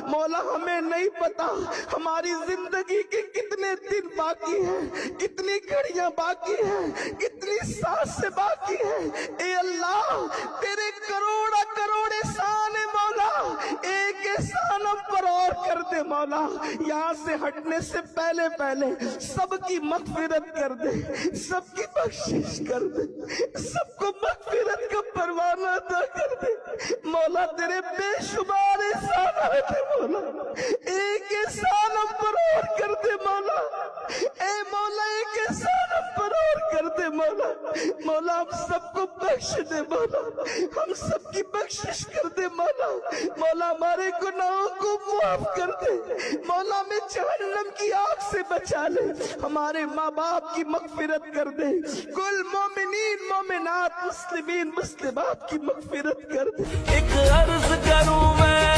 مولا ہمیں نہیں پتا ہماری زندگی کے کتنے دن باقی ہیں، کتنی گھڑیاں باقی ہیں، کتنی سانسیں باقی ہیں۔ اے اللہ تیرے کروڑا کروڑ احسان ہے مولا، ایک احسان ہم پر اور کر دے مولا۔ یہاں سے ہٹنے سے پہلے سب کی مغفرت کر دے، سب کی بخشش کر دے، سب کو مغفرت کا پروانہ عطا کر دے مولا۔ تیرے بے شمار احسانات ہیں مولا، ایک احسان ہم پر اور کر دے مولا۔ اے مولا ایک احسان ہم پر اور کر دے مولا۔ مولا ہم سب کو بخش دے مولا، ہم سب کی بخشش کر دے مولا۔ مولا ہمارے گناہوں کو معاف کر دے مولا، ہمیں جہنم کی آگ سے بچا لے، ہمارے ماں باپ کی مغفرت کر دے، کل مومنین مومنات مسلمین مسلمات کی مغفرت کر دے۔ ایک عرض کروں میں